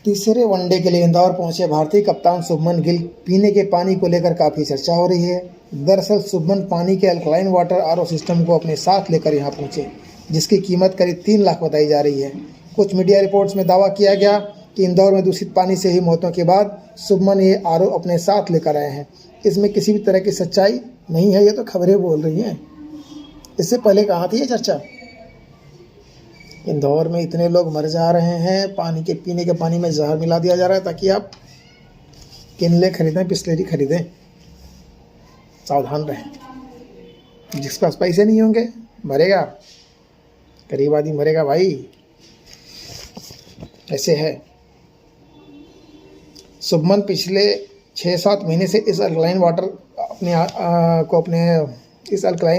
तीसरे वनडे के लिए इंदौर पहुंचे भारतीय कप्तान शुभमन गिल। पीने के पानी को लेकर काफ़ी चर्चा हो रही है। दरअसल शुभमन पानी के अल्कलाइन वाटर आरओ सिस्टम को अपने साथ लेकर यहां पहुंचे, जिसकी कीमत करीब 3 लाख बताई जा रही है। कुछ मीडिया रिपोर्ट्स में दावा किया गया कि इंदौर में दूषित पानी से ही मौतों के बाद शुभमन ये आरओ अपने साथ लेकर आए हैं। इसमें किसी भी तरह की सच्चाई नहीं है, ये तो खबरें बोल रही हैं। इससे पहले कहाँ थी ये चर्चा? इंदौर में इतने लोग मर जा रहे हैं, पानी के पीने के पानी में जहर मिला दिया जा रहा है ताकि आप किनले खरीदें, बिस्लेरी खरीदें। सावधान रहें। जिसके पास पैसे नहीं होंगे मरेगा, गरीब आदमी मरेगा भाई, ऐसे है। शुभमन पिछले 6-7 महीने से इस अल्कलाइन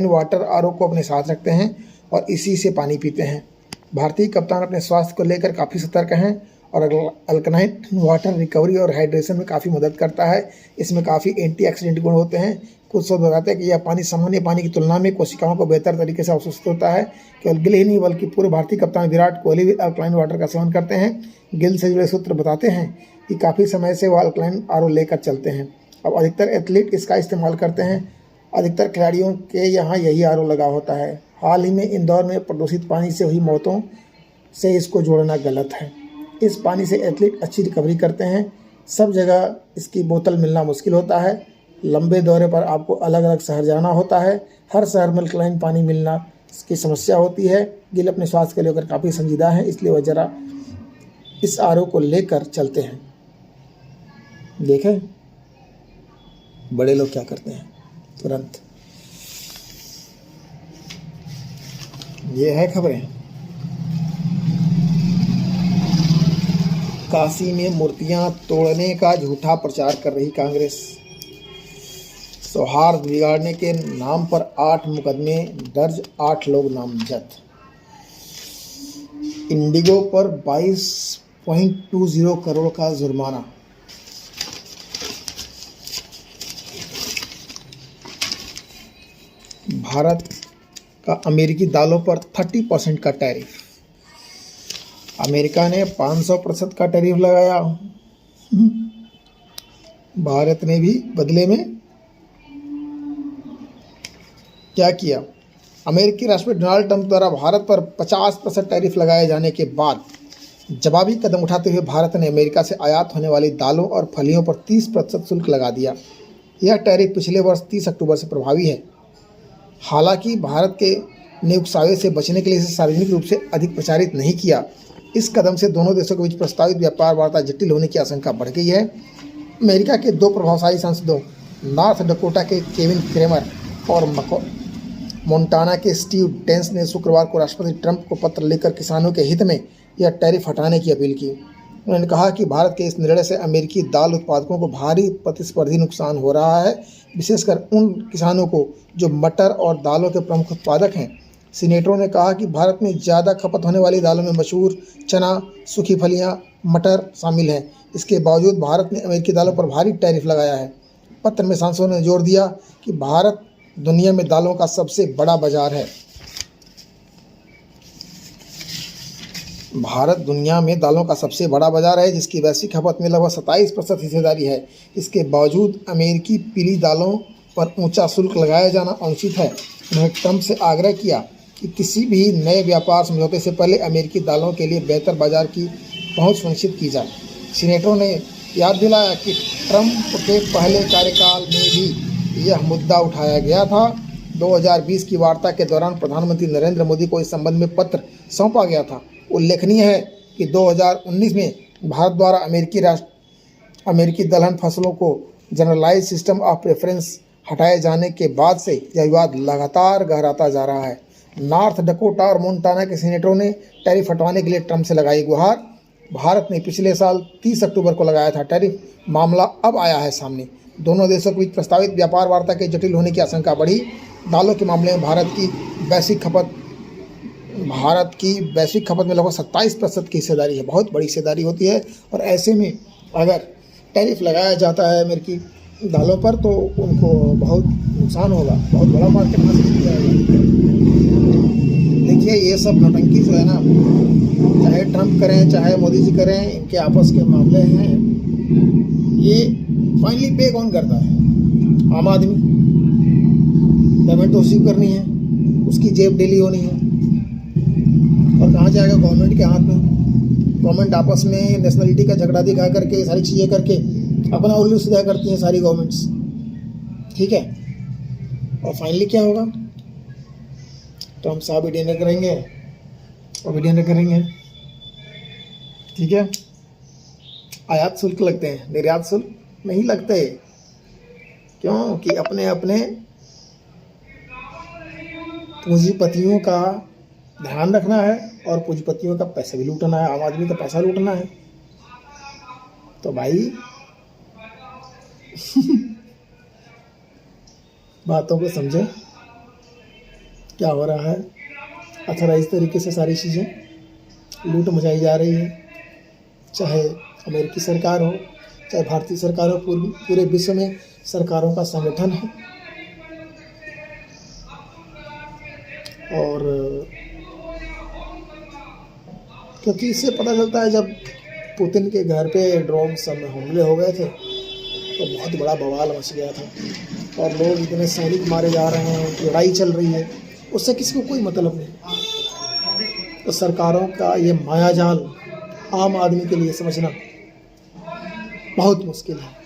वाटर आरओ को अपने साथ रखते हैं और इसी से पानी पीते हैं। भारतीय कप्तान अपने स्वास्थ्य को लेकर काफ़ी सतर्क हैं और अल्कलाइन वाटर रिकवरी और हाइड्रेशन में काफ़ी मदद करता है। इसमें काफ़ी एंटीऑक्सीडेंट गुण होते हैं। कुछ शोध बताते हैं कि यह पानी सामान्य पानी की तुलना में कोशिकाओं को बेहतर तरीके से अवशोषित होता है। केवल गिल ही नहीं बल्कि पूर्व भारतीय कप्तान विराट कोहली भी अल्कलाइन वाटर का सेवन करते हैं। गिल से जुड़े सूत्र बताते हैं कि काफ़ी समय से वह अल्कलाइन आरओ लेकर चलते हैं। अब अधिकतर एथलीट इसका इस्तेमाल करते हैं। अधिकतर खिलाड़ियों के यहाँ यही आरओ लगा होता है। हाल ही में इंदौर में प्रदूषित पानी से हुई मौतों से इसको जोड़ना गलत है। इस पानी से एथलीट अच्छी रिकवरी करते हैं। सब जगह इसकी बोतल मिलना मुश्किल होता है। लंबे दौरे पर आपको अलग अलग शहर जाना होता है। हर शहर में अल्कलाइन पानी मिलना की समस्या होती है। गिल अपने स्वास्थ्य को लेकर काफ़ी संजीदा है, इसलिए वह जरा इस आरओ को लेकर चलते हैं। देखें बड़े लोग क्या करते हैं तुरंत। ये है खबरें। काशी में मूर्तियां तोड़ने का झूठा प्रचार कर रही कांग्रेस। सौहार्द बिगाड़ने के नाम पर 8 मुकदमे दर्ज, 8 लोग नामजद। इंडिगो पर 22.20 करोड़ का जुर्माना। भारत का अमेरिकी दालों पर 30% का टैरिफ। अमेरिका ने 500% का टैरिफ लगाया। भारत ने भी बदले में क्या किया? अमेरिकी राष्ट्रपति डोनाल्ड ट्रंप द्वारा भारत पर 50% टैरिफ लगाए जाने के बाद जवाबी कदम उठाते हुए भारत ने अमेरिका से आयात होने वाली दालों और फलियों पर 30% शुल्क लगा दिया। यह टैरिफ पिछले वर्ष 30 अक्टूबर से प्रभावी है। हालांकि भारत के ने उकसावे से बचने के लिए इसे सार्वजनिक रूप से अधिक प्रचारित नहीं किया। इस कदम से दोनों देशों के बीच प्रस्तावित व्यापार वार्ता जटिल होने की आशंका बढ़ गई है। अमेरिका के 2 प्रभावशाली सांसदों नॉर्थ डकोटा के केविन क्रेमर और मोंटाना के स्टीव डेंस ने शुक्रवार को राष्ट्रपति ट्रंप को पत्र लिखकर किसानों के हित में यह टैरिफ हटाने की अपील की। उन्होंने कहा कि भारत के इस निर्णय से अमेरिकी दाल उत्पादकों को भारी प्रतिस्पर्धी नुकसान हो रहा है, विशेषकर उन किसानों को जो मटर और दालों के प्रमुख उत्पादक हैं। सीनेटरों ने कहा कि भारत में ज़्यादा खपत होने वाली दालों में मसूर, चना, सूखी फलियां, मटर शामिल हैं। इसके बावजूद भारत ने अमेरिकी दालों पर भारी टैरिफ लगाया है। पत्र में सांसदों ने जोर दिया कि भारत दुनिया में दालों का सबसे बड़ा बाजार है। भारत दुनिया में दालों का सबसे बड़ा बाजार है, जिसकी वैश्विक खपत में लगभग 27% हिस्सेदारी है। इसके बावजूद अमेरिकी पीली दालों पर ऊंचा शुल्क लगाया जाना अनुचित है। उन्होंने ट्रंप से आग्रह किया कि किसी भी नए व्यापार समझौते से पहले अमेरिकी दालों के लिए बेहतर बाजार की पहुंच सुनिश्चित की जाए। सीनेटरों ने याद दिलाया कि ट्रंप के पहले कार्यकाल में भी यह मुद्दा उठाया गया था। 2020 की वार्ता के दौरान प्रधानमंत्री नरेंद्र मोदी को इस संबंध में पत्र सौंपा गया था। उल्लेखनीय है कि 2019 में भारत द्वारा अमेरिकी दलहन फसलों को जनरलाइज सिस्टम ऑफ प्रेफरेंस हटाए जाने के बाद से यह विवाद लगातार गहराता जा रहा है। नॉर्थ डकोटा और मोंटाना के सीनेटरों ने टैरिफ हटवाने के लिए ट्रंप से लगाई गुहार। भारत ने पिछले साल 30 अक्टूबर को लगाया था टैरिफ। मामला अब आया है सामने। दोनों देशों के बीच प्रस्तावित व्यापार वार्ता के जटिल होने की आशंका बढ़ी। दालों के मामले में भारत की वैश्विक खपत में लगभग 27% की हिस्सेदारी है। बहुत बड़ी हिस्सेदारी होती है और ऐसे में अगर टैरिफ लगाया जाता है अमेरिकी दालों पर तो उनको बहुत नुकसान होगा, बहुत बड़ा मार्केट हासिल किया जाएगा। देखिए देखिए ये सब नौटंकी जो है ना, चाहे ट्रंप करें चाहे मोदी जी करें, इनके आपस के मामले हैं, ये फाइनली पे कौन करता है? आम आदमी। पेमेंट तो उसी को करनी है, उसकी जेब डेली होनी है, और कहाँ जाएगा? गवर्नमेंट के हाथ में। गवर्नमेंट आपस में नेशनलिटी का झगड़ा दिखा करके, सारी चीज़ें करके अपना उल्लू सीधा करती हैं सारी गवर्नमेंट्स, ठीक है। और फाइनली क्या होगा? तो हम साहब डिनर करेंगे और भी डिनर करेंगे, ठीक है। आयात शुल्क लगते हैं, निर्यात शुल्क नहीं लगते। क्यों? कि अपने अपने पूंजीपतियों का ध्यान रखना है और पूंजीपतियों का पैसा भी लूटना है, आम आदमी का पैसा लूटना है। तो भाई बातों को समझे क्या हो रहा है। अथराइज तरीके से सारी चीज़ें लूट मचाई जा रही है, चाहे अमेरिकी सरकार हो चाहे भारतीय सरकार हो, पूरे विश्व में सरकारों का संगठन है। और क्योंकि इससे पता चलता है, जब पुतिन के घर पे ड्रोन सब में हमले हो गए थे तो बहुत बड़ा बवाल मच गया था, और लोग इतने सैनिक मारे जा रहे हैं, लड़ाई चल रही है, उससे किसी को कोई मतलब नहीं। तो सरकारों का ये मायाजाल आम आदमी के लिए समझना बहुत मुश्किल है।